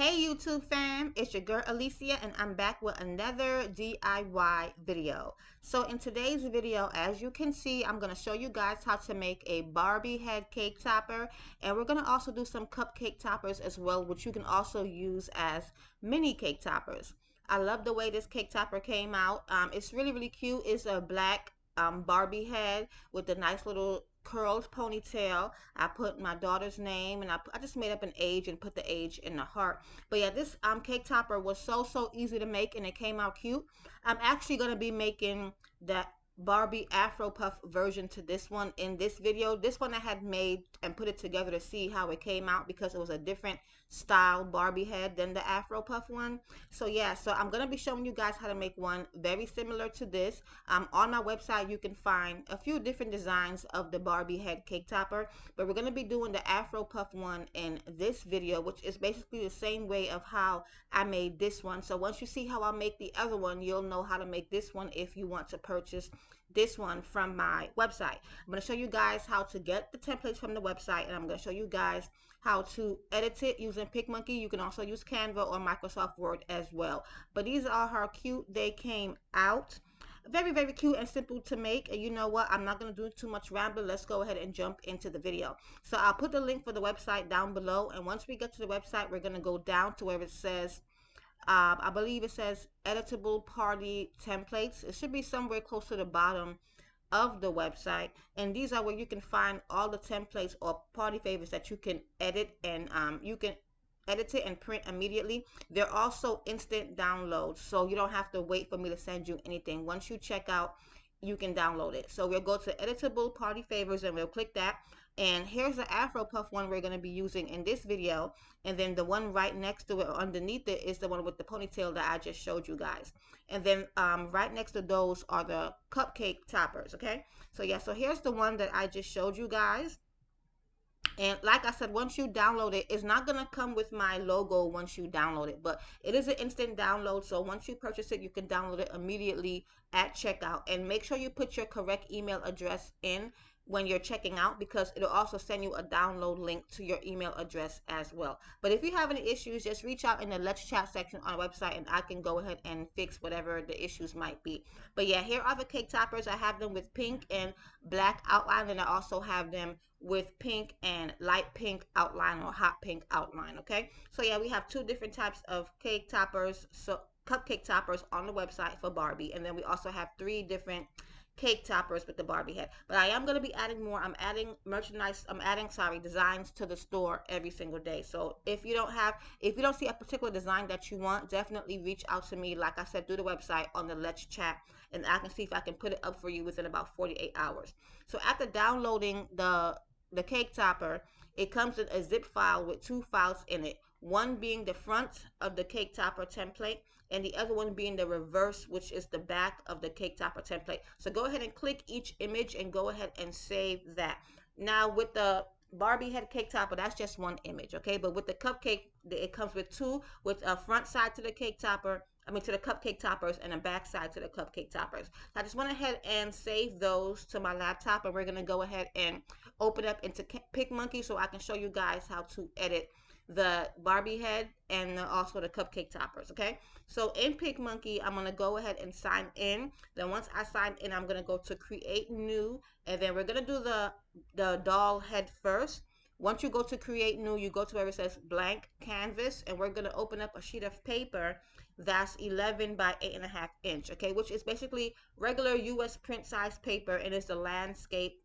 Hey YouTube fam, it's your girl Alicia and I'm back with another DIY video. So in today's video, as you can see, I'm going to show you guys how to make a Barbie head cake topper, and we're going to also do some cupcake toppers as well, which you can also use as mini cake toppers. I love the way this cake topper came out. It's really cute. It's a black Barbie head with a nice little curled ponytail. I put my daughter's name, and I just made up an age and put the age in the heart. But yeah, this cake topper was so easy to make, and it came out cute. I'm actually going to be making that Barbie Afro Puff version to this one in this video. This one I had made and put it together to see how it came out because it was a different style Barbie head than the Afro Puff one. So yeah, so I'm going to be showing you guys how to make one very similar to this. On my website you can find a few different designs of the Barbie head cake topper, but we're going to be doing the Afro Puff one in this video, which is basically the same way of how I made this one. So once you see how I make the other one, you'll know how to make this one if you want to purchase this one from my website. I'm going to show you guys how to get the templates from the website, and I'm going to show you guys how to edit it using PicMonkey. You can also use Canva or Microsoft Word as well. But these are how cute they came out. Very cute and simple to make. And you know what, I'm not going to do too much rambling. Let's go ahead and jump into the video. So I'll put the link for the website down below, and once we get to the website, we're going to go down to where it says I believe it says editable party templates. It should be somewhere close to the bottom of the website, and these are where you can find all the templates or party favors that you can edit, and you can edit it and print immediately. They're also instant downloads, so you don't have to wait for me to send you anything. Once you check out, you can download it. So we'll go to editable party favors and we'll click that, and here's the Afro Puff one we're going to be using in this video, and then the one right next to it or underneath it is the one with the ponytail that I just showed you guys. And then right next to those are the cupcake toppers. Okay, so yeah, so here's the one that I just showed you guys. And like I said, once you download it, it's not going to come with my logo once you download it, but it is an instant download. So once you purchase it, you can download it immediately at checkout. And make sure you put your correct email address in when you're checking out, because it'll also send you a download link to your email address as well. But if you have any issues, just reach out in the Let's Chat section on the website, and I can go ahead and fix whatever the issues might be. But yeah, here are the cake toppers. I have them with pink and black outline, and I also have them with pink and light pink outline or hot pink outline. Okay, so yeah, we have two different types of cake toppers, so cupcake toppers on the website for Barbie, and then we also have three different cake toppers with the Barbie head. But I am going to be adding more. I'm adding merchandise. I'm adding, sorry, designs to the store every single day. So if you don't see a particular design that you want, definitely reach out to me, like I said, through the website on the Let's Chat, and I can see if I can put it up for you within about 48 hours. So after downloading the cake topper, it comes in a zip file with two files in it, one being the front of the cake topper template and the other one being the reverse, which is the back of the cake topper template. So go ahead and click each image and go ahead and save that. Now with the Barbie head cake topper, that's just one image, okay? But with the cupcake, it comes with two, with a front side to the cake topper, to the cupcake toppers, and a back side to the cupcake toppers. So I just went ahead and saved those to my laptop, and we're gonna go ahead and open up into PicMonkey so I can show you guys how to edit the Barbie head and also the cupcake toppers. Okay, so in PicMonkey, I'm gonna go ahead and sign in. Then once I sign in, I'm gonna go to create new, and then we're gonna do the doll head first. Once you go to create new, you go to where it says blank canvas, and we're gonna open up a sheet of paper that's 11 by 8.5 inch, okay, which is basically regular US print size paper, and it's the landscape.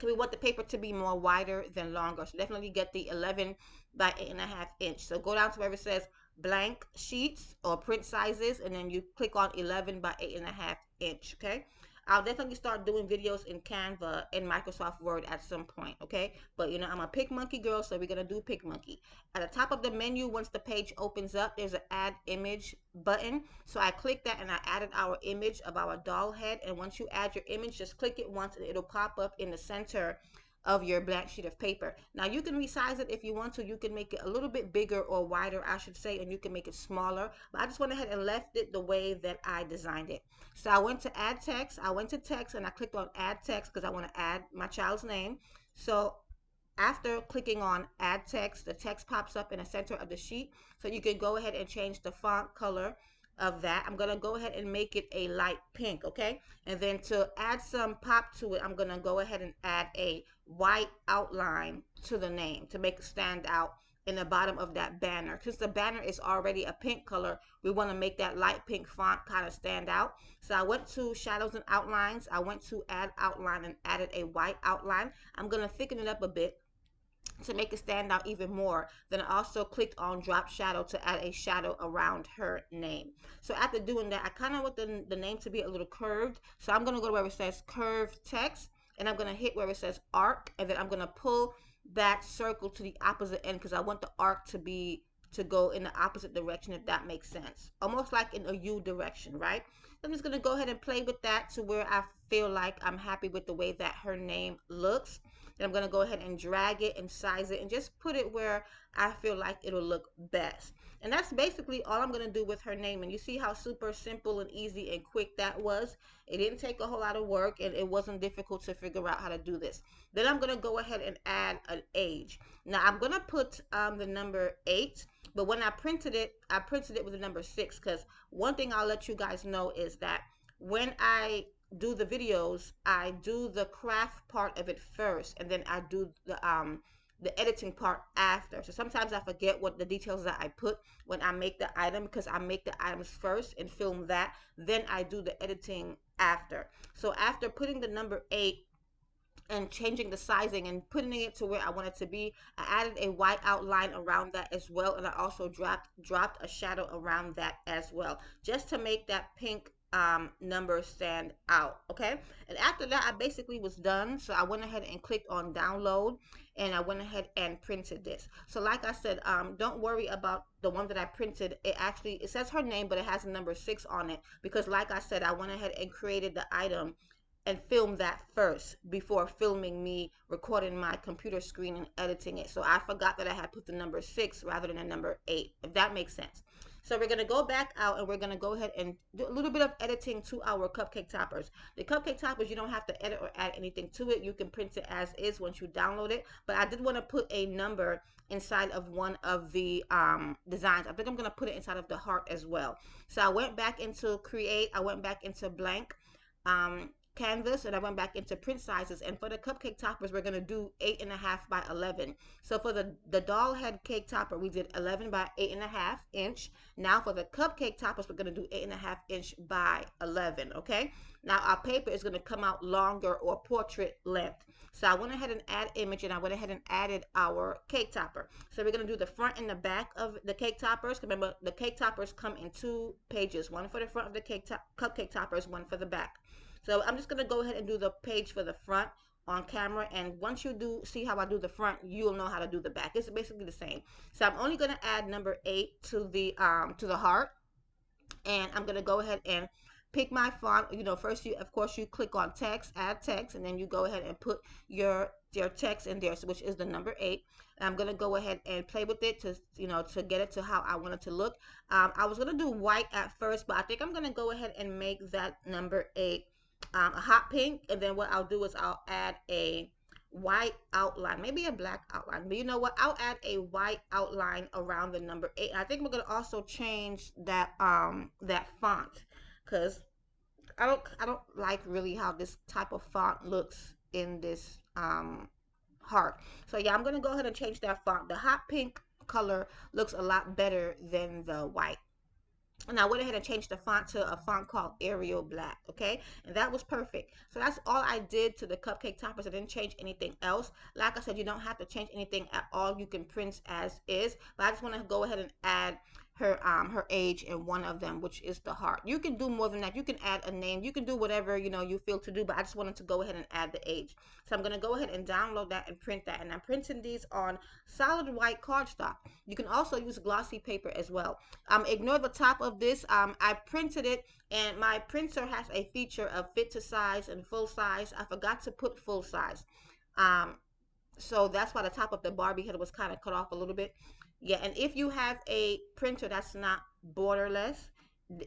We want the paper to be more wider than longer, so definitely get the 11 by 8.5 inch. So go down to where it says blank sheets or print sizes, and then you click on 11 by 8.5 inch. Okay, I'll definitely start doing videos in Canva and Microsoft Word at some point, okay? But you know, I'm a PicMonkey girl, so we're gonna do PicMonkey. At the top of the menu, once the page opens up, there's an add image button. So I clicked that and I added our image of our doll head. And once you add your image, just click it once and it'll pop up in the center of your blank sheet of paper. Now you can resize it if you want to. You can make it a little bit bigger or wider, I should say, and you can make it smaller. But I just went ahead and left it the way that I designed it. So I went to add text. I went to text and I clicked on add text because I want to add my child's name. So after clicking on add text, the text pops up in the center of the sheet. So you can go ahead and change the font color of that. I'm going to go ahead and make it a light pink, okay? And then to add some pop to it, I'm going to go ahead and add a white outline to the name to make it stand out in the bottom of that banner. Since the banner is already a pink color, we want to make that light pink font kind of stand out. So I went to shadows and outlines. I went to add outline and added a white outline. I'm going to thicken it up a bit to make it stand out even more. Then I also clicked on drop shadow to add a shadow around her name. So after doing that, I kind of want the name to be a little curved. So I'm going to go to where it says curved text, and I'm going to hit where it says arc, and then I'm going to pull that circle to the opposite end because I want the arc to go in the opposite direction, if that makes sense. Almost like in a U direction, right? I'm just going to go ahead and play with that to where I feel like I'm happy with the way that her name looks. Then I'm going to go ahead and drag it and size it and just put it where I feel like it'll look best. And that's basically all I'm going to do with her name. And you see how super simple and easy and quick that was? It didn't take a whole lot of work, and it wasn't difficult to figure out how to do this. Then I'm going to go ahead and add an age. Now I'm going to put the number 8, but when I printed it with the number 6, because one thing I'll let you guys know is that when I do the videos, I do the craft part of it first, and then I do the editing part after. So sometimes I forget what the details that I put when I make the item, because I make the items first and film that, then I do the editing after. So after putting the number 8 and changing the sizing and putting it to where I want it to be, I added a white outline around that as well, and I also dropped a shadow around that as well, just to make that pink number stand out. Okay, and after that I basically was done. So I went ahead and clicked on download, and I went ahead and printed this. So like I said, don't worry about the one that I printed. It says her name, but it has a number 6 on it, because like I said, I went ahead and created the item and film that first before filming me recording my computer screen and editing it. So I forgot that I had put the number 6 rather than the number 8, if that makes sense. So we're going to go back out, and we're going to go ahead and do a little bit of editing to our cupcake toppers. The cupcake toppers, you don't have to edit or add anything to it. You can print it as is once you download it. But I did want to put a number inside of one of the designs. I think I'm going to put it inside of the heart as well. So I went back into create. I went back into blank canvas, and I went back into print sizes. And for the cupcake toppers, we're going to do 8.5 by 11. So for the doll head cake topper, we did 11 by 8.5 inch. Now for the cupcake toppers, we're going to do 8.5 inch by 11. Okay, now our paper is going to come out longer, or portrait length. So I went ahead and add image, and I went ahead and added our cake topper. So we're going to do the front and the back of the cake toppers. Remember, the cake toppers come in 2 pages, one for the front of the cupcake toppers, one for the back. So I'm just going to go ahead and do the page for the front on camera, and once you do see how I do the front, you'll know how to do the back. It's basically the same. So I'm only going to add number 8 to the heart, and I'm going to go ahead and pick my font. You know, first of course you click on text, add text, and then you go ahead and put your text in there, which is the number 8. And I'm going to go ahead and play with it to get it to how I want it to look. I was going to do white at first, but I think I'm going to go ahead and make that number 8 a hot pink, and then what I'll do is I'll add a white outline, maybe a black outline, but you know what, I'll add a white outline around the number 8. I think we're going to also change that that font, because I don't like really how this type of font looks in this heart. So yeah, I'm going to go ahead and change that font. The hot pink color looks a lot better than the white. And I went ahead and changed the font to a font called Arial Black, okay? And that was perfect. So that's all I did to the cupcake toppers. I didn't change anything else. Like I said, you don't have to change anything at all. You can print as is. But I just want to go ahead and add her age in one of them, which is the heart. You can do more than that. You can add a name. You can do whatever you feel to do, but I just wanted to go ahead and add the age. So I'm going to go ahead and download that and print that. And I'm printing these on solid white cardstock. You can also use glossy paper as well. Ignore the top of this. I printed it, and my printer has a feature of fit to size and full size. I forgot to put full size. So that's why the top of the Barbie head was kind of cut off a little bit. Yeah, and if you have a printer that's not borderless,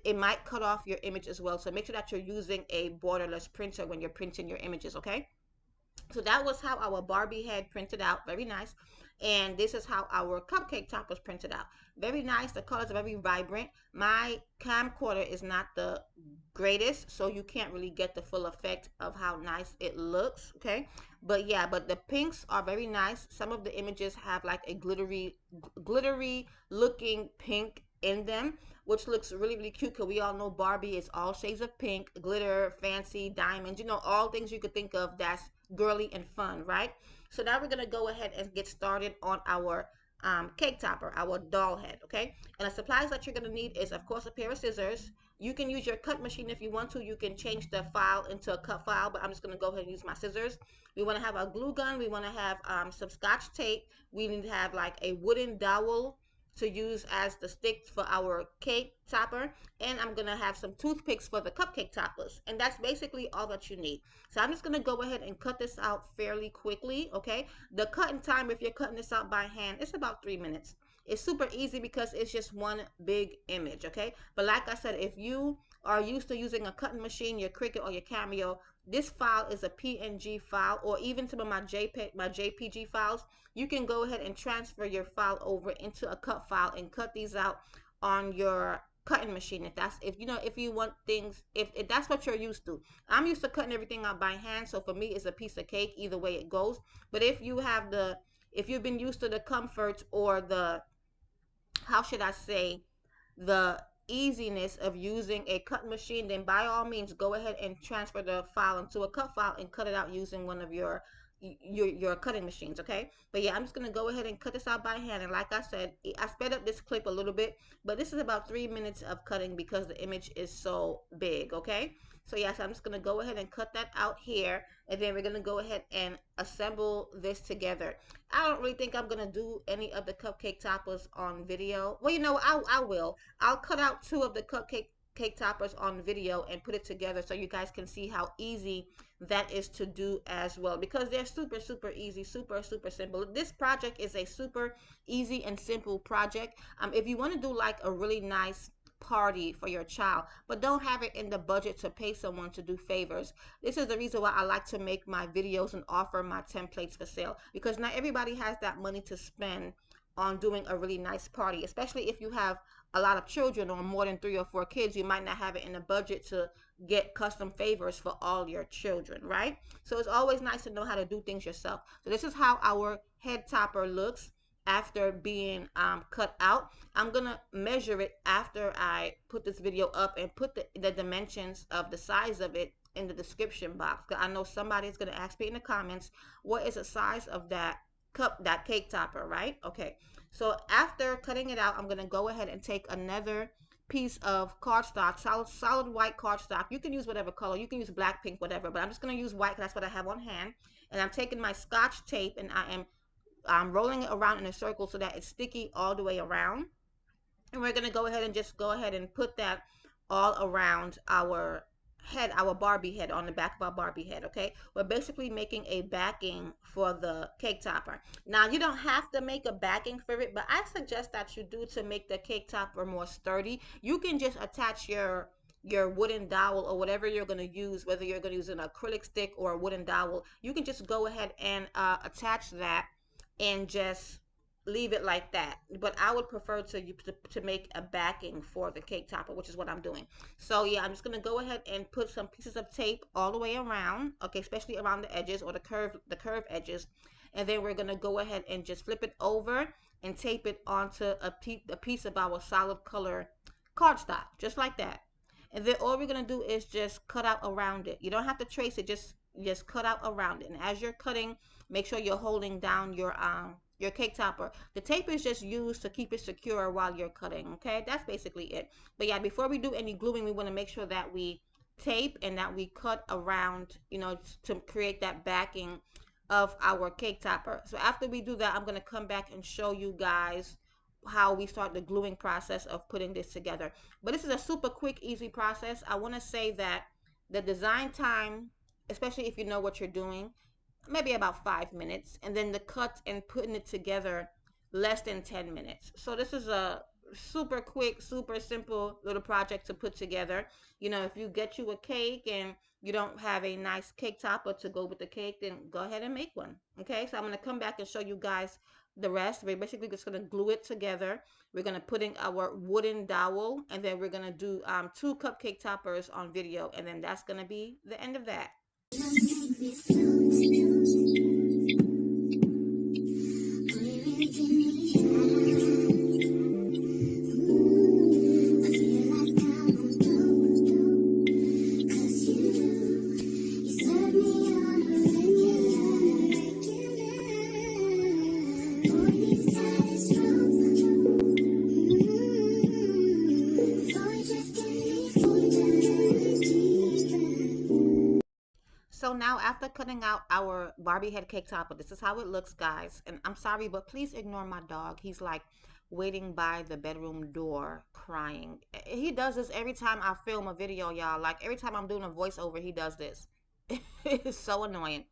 it might cut off your image as well. So make sure that you're using a borderless printer when you're printing your images, okay? So that was how our Barbie head printed out. Very nice. And this is how our cupcake toppers printed out. Very nice. The colors are very vibrant. My camcorder is not the greatest, so you can't really get the full effect of how nice it looks. Okay. But yeah, but the pinks are very nice. Some of the images have like a glittery looking pink in them, which looks really, really cute because we all know Barbie is all shades of pink, glitter, fancy, diamonds, all things you could think of that's girly and fun, right? So now we're going to go ahead and get started on our cake topper, our doll head, okay? And the supplies that you're going to need is, of course, a pair of scissors. You can use your cut machine if you want to. You can change the file into a cut file, but I'm just going to go ahead and use my scissors. We want to have a glue gun. We want to have some scotch tape. We need to have like a wooden dowel to use as the stick for our cake topper, and I'm gonna have some toothpicks for the cupcake toppers, and that's basically all that you need. So I'm just gonna go ahead and cut this out fairly quickly. Okay, the cutting time, if you're cutting this out by hand, it's about 3 minutes. It's super easy because it's just one big image. Okay, but like I said, if you are used to using a cutting machine, your Cricut or your Cameo, this file is a PNG file, or even some of my JPG files. You can go ahead and transfer your file over into a cut file and cut these out on your cutting machine. If you want things, if that's what you're used to. I'm used to cutting everything out by hand, so for me it's a piece of cake either way it goes. But if you've been used to the comfort or the, how should I say, the easiness of using a cut machine, then by all means go ahead and transfer the file into a cut file and cut it out using one of your cutting machines. Okay, but yeah, I'm just gonna go ahead and cut this out by hand, and like I said, I sped up this clip a little bit, but this is about 3 minutes of cutting because the image is so big. Okay, so yes, I'm just gonna go ahead and cut that out here, and then we're gonna go ahead and assemble this together. I don't really think I'm gonna do any of the cupcake toppers on video. Well, I will. I'll cut out two of the cake toppers on video and put it together so you guys can see how easy that is to do as well, because they're super, super easy, super, super simple. This project is a super easy and simple project. If you want to do like a really nice party for your child, but don't have it in the budget to pay someone to do favors, this is the reason why I like to make my videos and offer my templates for sale, because not everybody has that money to spend on doing a really nice party, especially if you have a lot of children or more than 3 or 4 kids. You might not have it in the budget to get custom favors for all your children, right? So it's always nice to know how to do things yourself. So this is how our head topper looks after being cut out. I'm gonna measure it after I put this video up and put the dimensions of the size of it in the description box, because I know somebody's gonna ask me in the comments, what is the size of that cake topper, right? Okay, so after cutting it out, I'm gonna go ahead and take another piece of cardstock, solid white cardstock. You can use whatever color. You can use black, pink, whatever, but I'm just gonna use white because that's what I have on hand. And I'm taking my scotch tape and I'm rolling it around in a circle so that it's sticky all the way around. And we're gonna go ahead and just go ahead and put that all around our head, our Barbie head, on the back of our Barbie head. Okay, we're basically making a backing for the cake topper. Now you don't have to make a backing for it, but I suggest that you do to make the cake topper more sturdy. You can just attach your wooden dowel or whatever you're going to use, whether you're going to use an acrylic stick or a wooden dowel. You can just go ahead and attach that and just leave it like that. But I would prefer to make a backing for the cake topper, which is what I'm doing. So yeah, I'm just gonna go ahead and put some pieces of tape all the way around, okay, especially around the edges or the curved edges. And then we're gonna go ahead and just flip it over and tape it onto a piece of our solid color cardstock, just like that. And then all we're gonna do is just cut out around it. You don't have to trace it, just cut out around it. And as you're cutting, make sure you're holding down your cake topper. The tape is just used to keep it secure while you're cutting. Okay, that's basically it. But yeah, before we do any gluing, we want to make sure that we tape and that we cut around, to create that backing of our cake topper. So after we do that, I'm going to come back and show you guys how we start the gluing process of putting this together. But this is a super quick, easy process. I want to say that the design time, especially if you know what you're doing, maybe about 5 minutes, and then the cut and putting it together less than 10 minutes. So this is a super quick, super simple little project to put together. If you get you a cake and you don't have a nice cake topper to go with the cake, then go ahead and make one. Okay, so I'm going to come back and show you guys the rest. We're basically just going to glue it together. We're going to put in our wooden dowel, and then we're going to do 2 cupcake toppers on video, and then that's going to be the end of that. So now after cutting out our Barbie head cake topper, this is how it looks, guys. And I'm sorry, but please ignore my dog. He's like waiting by the bedroom door crying. He does this every time I film a video, y'all. Like every time I'm doing a voiceover, he does this. It's so annoying.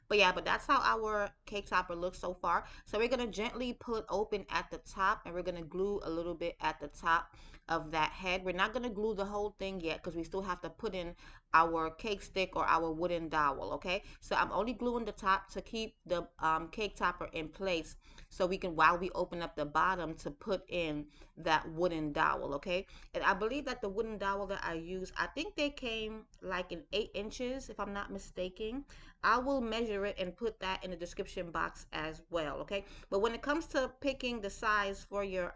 But yeah, but that's how our cake topper looks so far. So we're going to gently pull it open at the top, and we're going to glue a little bit at the top of that head. We're not going to glue the whole thing yet because we still have to put in our cake stick or our wooden dowel, okay? So I'm only gluing the top to keep the cake topper in place so we can, while we open up the bottom, to put in that wooden dowel, okay? And I believe that the wooden dowel that I use, I think they came like in 8 inches if I'm not mistaken. I will measure it and put that in the description box as well, okay? But when it comes to picking the size for your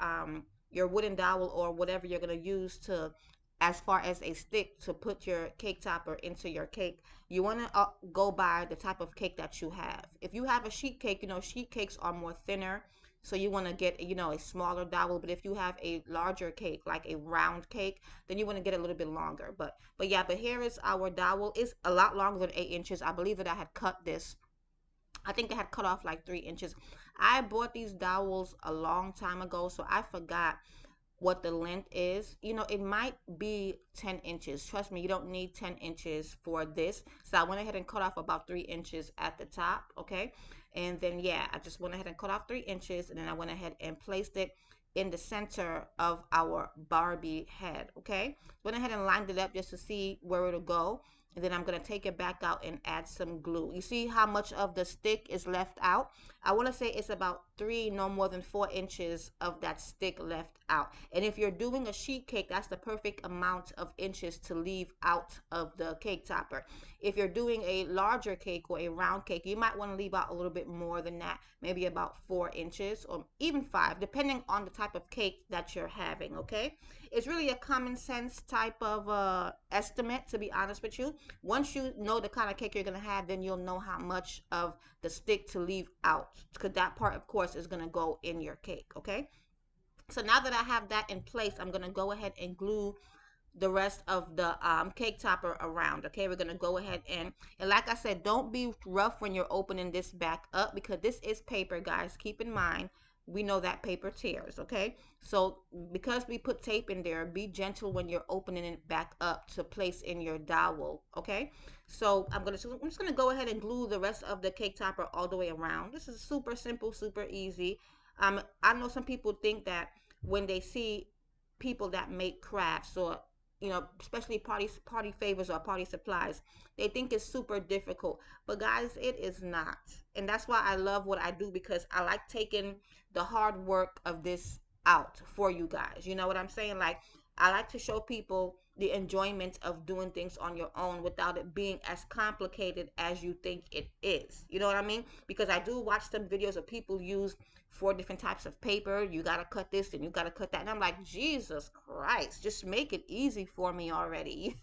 wooden dowel or whatever you're going to use to, as far as a stick to put your cake topper into your cake, you want to go by the type of cake that you have. If you have a sheet cake, sheet cakes are more thinner, so you want to get, a smaller dowel. But if you have a larger cake, like a round cake, then you want to get a little bit longer. But yeah, but here is our dowel. It's a lot longer than 8 inches. I believe that I had cut this. I think I had cut off like 3 inches. I bought these dowels a long time ago, so I forgot what the length is. It might be 10 inches. Trust me, you don't need 10 inches for this. So I went ahead and cut off about 3 inches at the top, okay? And then, yeah, I just went ahead and cut off 3 inches, and then I went ahead and placed it in the center of our Barbie head, okay? Went ahead and lined it up just to see where it'll go. And then I'm going to take it back out and add some glue. You see how much of the stick is left out? I want to say it's about 3, no more than 4 inches of that stick left out. And if you're doing a sheet cake, that's the perfect amount of inches to leave out of the cake topper. If you're doing a larger cake or a round cake, you might want to leave out a little bit more than that, maybe about 4 inches or even 5, depending on the type of cake that you're having, okay? It's really a common sense type of estimate, to be honest with you. Once you know the kind of cake you're going to have, then you'll know how much of the stick to leave out, because that part, of course, is going to go in your cake, okay? So now that I have that in place, I'm going to go ahead and glue the rest of the cake topper around. Okay, we're gonna go ahead and like I said, don't be rough when you're opening this back up, because this is paper, guys. Keep in mind, we know that paper tears. Okay, so because we put tape in there, be gentle when you're opening it back up to place in your dowel. Okay, so I'm just gonna go ahead and glue the rest of the cake topper all the way around. This is super simple, super easy. I know some people think that when they see people that make crafts, or especially party favors or party supplies, they think it's super difficult. But guys, it is not. And that's why I love what I do, because I like taking the hard work of this out for you guys. You know what I'm saying? Like, I like to show people the enjoyment of doing things on your own without it being as complicated as you think it is. You know what I mean? Because I do watch some videos of people use 4 different types of paper. You got to cut this and you got to cut that. And I'm like, Jesus Christ, just make it easy for me already.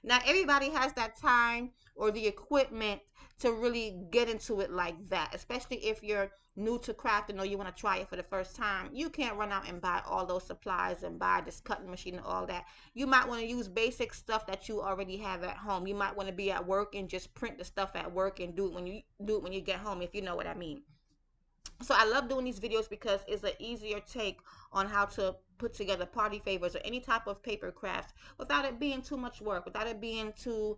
Now, everybody has that time or the equipment to really get into it like that, especially if you're new to crafting or you want to try it for the first time. You can't run out and buy all those supplies and buy this cutting machine and all that. You might want to use basic stuff that you already have at home. You might want to be at work and just print the stuff at work and do it when you get home, if you know what I mean. So I love doing these videos because it's an easier take on how to put together party favors or any type of paper crafts without it being too much work, without it being too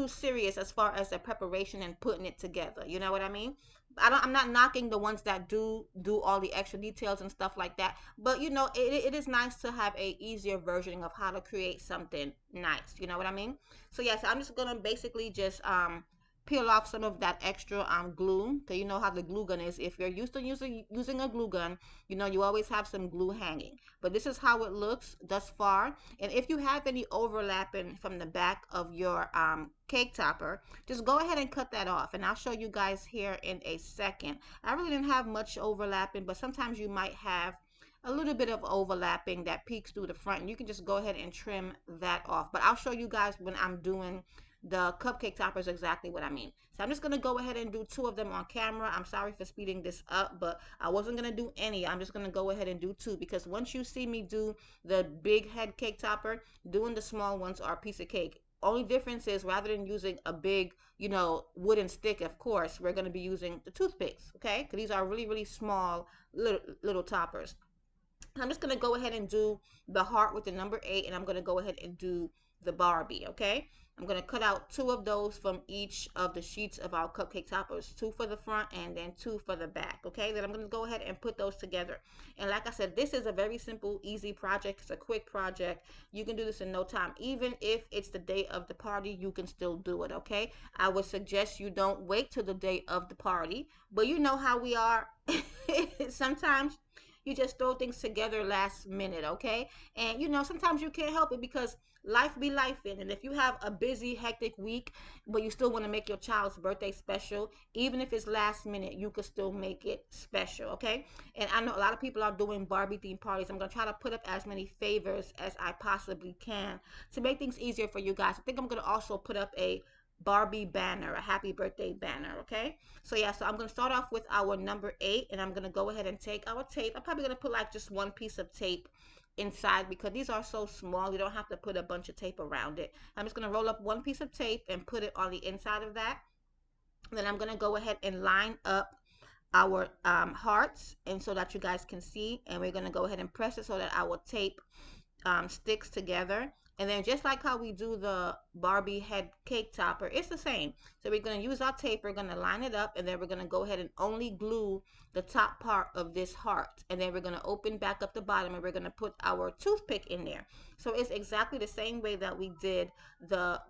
serious as far as the preparation and putting it together. You know what I mean? I'm not knocking the ones that do all the extra details and stuff like that, but you know, it is nice to have a easier version of how to create something nice. You know what I mean? So yes, I'm just gonna basically just peel off some of that extra glue. So you know how the glue gun is. If you're used to using a glue gun, you know you always have some glue hanging. But this is how it looks thus far. And if you have any overlapping from the back of your cake topper, just go ahead and cut that off, and I'll show you guys here in a second. I really didn't have much overlapping, but sometimes you might have a little bit of overlapping that peeks through the front, and you can just go ahead and trim that off. But I'll show you guys when I'm doing the cupcake toppers exactly what I mean. So I'm just going to go ahead and do two of them on camera. I'm sorry for speeding this up, but I wasn't going to do any. I'm just going to go ahead and do two, because once you see me do the big head cake topper, doing the small ones are a piece of cake. Only difference is, rather than using a big, you know, wooden stick, of course, we're going to be using the toothpicks, okay? Because these are really, really small little toppers. I'm just going to go ahead and do the heart with the number 8, and I'm going to go ahead and do the Barbie, okay? I'm going to cut out 2 of those from each of the sheets of our cupcake toppers, 2 for the front and then 2 for the back, okay? Then I'm going to go ahead and put those together. And like I said, this is a very simple, easy project. It's a quick project. You can do this in no time. Even if it's the day of the party, you can still do it, okay? I would suggest you don't wait till the day of the party, but you know how we are. Sometimes you just throw things together last minute, okay? And you know, sometimes you can't help it because life be life in. And if you have a busy, hectic week, but you still want to make your child's birthday special, even if it's last minute, you could still make it special, okay? And I know a lot of people are doing Barbie themed parties. I'm going to try to put up as many favors as I possibly can to make things easier for you guys. I think I'm going to also put up a Barbie banner, a happy birthday banner, okay? So yeah, so I'm going to start off with our number 8, and I'm going to go ahead and take our tape. I'm probably going to put like just one piece of tape inside because these are so small. You don't have to put a bunch of tape around it. I'm just going to roll up one piece of tape and put it on the inside of that. Then I'm going to go ahead and line up our hearts, and so that you guys can see, and we're going to go ahead and press it so that our tape sticks together. And then just like how we do the Barbie head cake topper, it's the same. So we're going to use our tape, we're going to line it up, and then we're going to go ahead and only glue the top part of this heart. And then we're going to open back up the bottom, and we're going to put our toothpick in there. So it's exactly the same way that we did the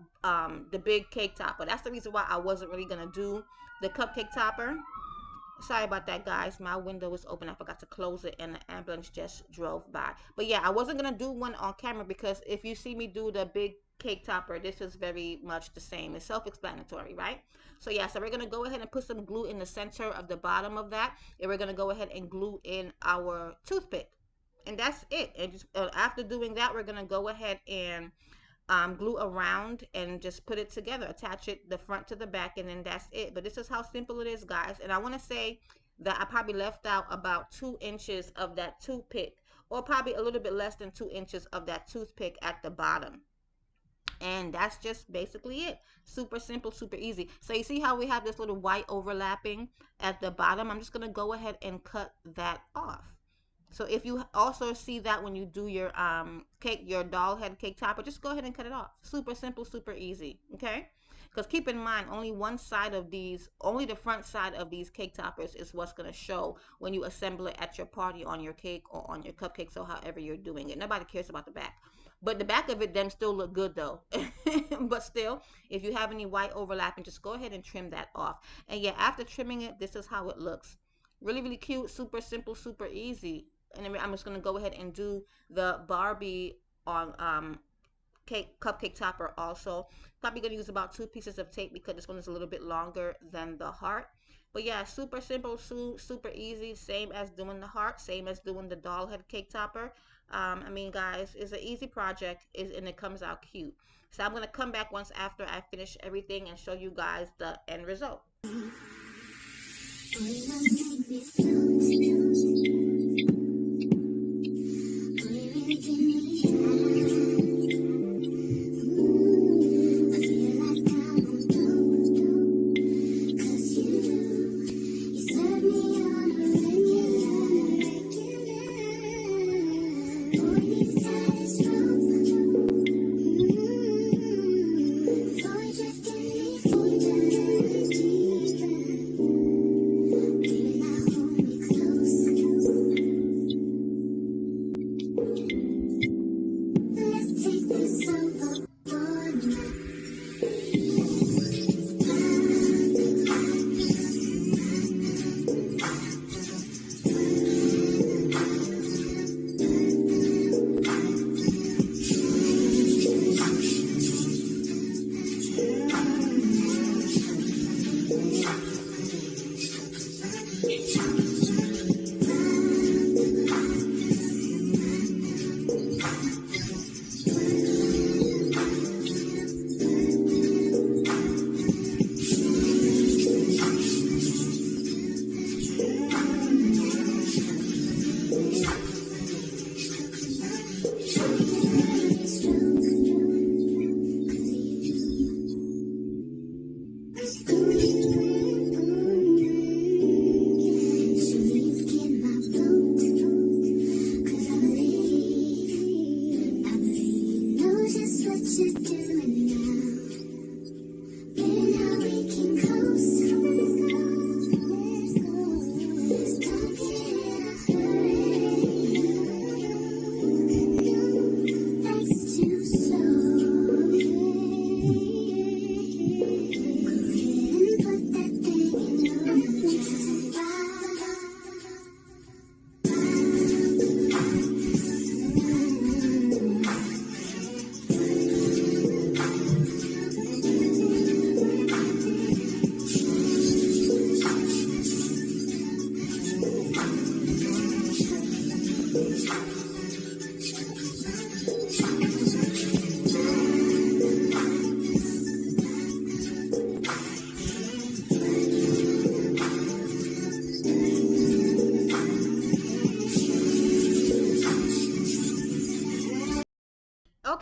big cake topper. That's the reason why I wasn't really going to do the cupcake topper. Sorry about that, guys. My window was open. I forgot to close it, and the ambulance just drove by. But yeah, I wasn't going to do one on camera because if you see me do the big cake topper, this is very much the same. It's self-explanatory, right? So yeah, so we're going to go ahead and put some glue in the center of the bottom of that. And we're going to go ahead and glue in our toothpick. And that's it. And just after doing that, we're going to go ahead and glue around and just put it together, attach it the front to the back, and then that's it. But this is how simple it is, guys. And I want to say that I probably left out about 2 inches of that toothpick, or probably a little bit less than 2 inches of that toothpick at the bottom. And that's just basically it. Super simple, super easy. So you see how we have this little white overlapping at the bottom? I'm just going to go ahead and cut that off. So if you also see that when you do your cake, your doll head cake topper, just go ahead and cut it off. Super simple, super easy, okay? Because keep in mind, only one side of these, only the front side of these cake toppers is what's going to show when you assemble it at your party on your cake or on your cupcake, so however you're doing it. Nobody cares about the back. But the back of it, them still look good though. But still, if you have any white overlapping, just go ahead and trim that off. And yeah, after trimming it, this is how it looks. Really, really cute, super simple, super easy. And then I'm just going to go ahead and do the Barbie on cupcake topper also. Probably going to use about 2 pieces of tape because this one is a little bit longer than the heart. But yeah, super simple, super easy. Same as doing the heart, same as doing the doll head cake topper. I mean, guys, it's an easy project, and it comes out cute. So I'm going to come back once after I finish everything and show you guys the end result.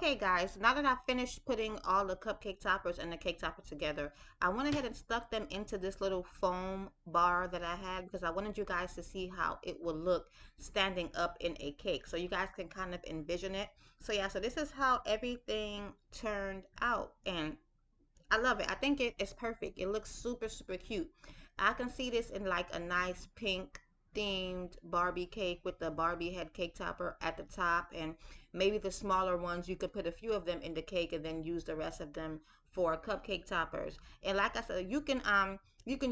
Okay guys, now that I finished putting all the cupcake toppers and the cake topper together, I went ahead and stuck them into this little foam bar that I had because I wanted you guys to see how it would look standing up in a cake. So you guys can kind of envision it. So yeah, so this is how everything turned out, and I love it. I think it is perfect. It looks super, super cute. I can see this in like a nice pink themed Barbie cake with the Barbie head cake topper at the top, and maybe the smaller ones you could put a few of them in the cake and then use the rest of them for cupcake toppers. And like I said, you can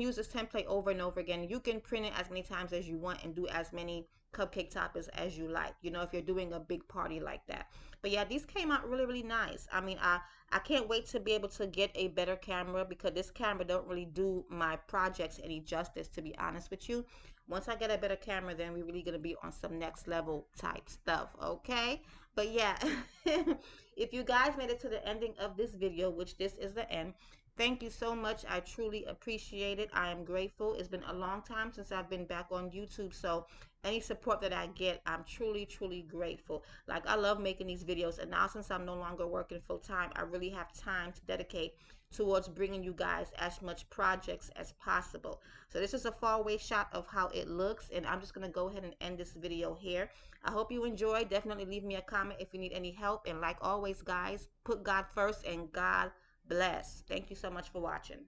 use this template over and over again. You can print it as many times as you want and do as many cupcake toppers as you like, you know, if you're doing a big party like that. But yeah, these came out really, really nice. I mean, I can't wait to be able to get a better camera because this camera don't really do my projects any justice, to be honest with you. Once I get a better camera, then we're really gonna be on some next level type stuff, okay? But yeah, if you guys made it to the ending of this video, which this is the end, thank you so much. I truly appreciate it. I am grateful. It's been a long time since I've been back on YouTube, so any support that I get, I'm truly, truly grateful. Like, I love making these videos, and now since I'm no longer working full time, I really have time to dedicate towards bringing you guys as much projects as possible. So this is a far away shot of how it looks, and I'm just going to go ahead and end this video here. I hope you enjoyed. Definitely leave me a comment if you need any help, and like always guys, put God first and God bless. Thank you so much for watching.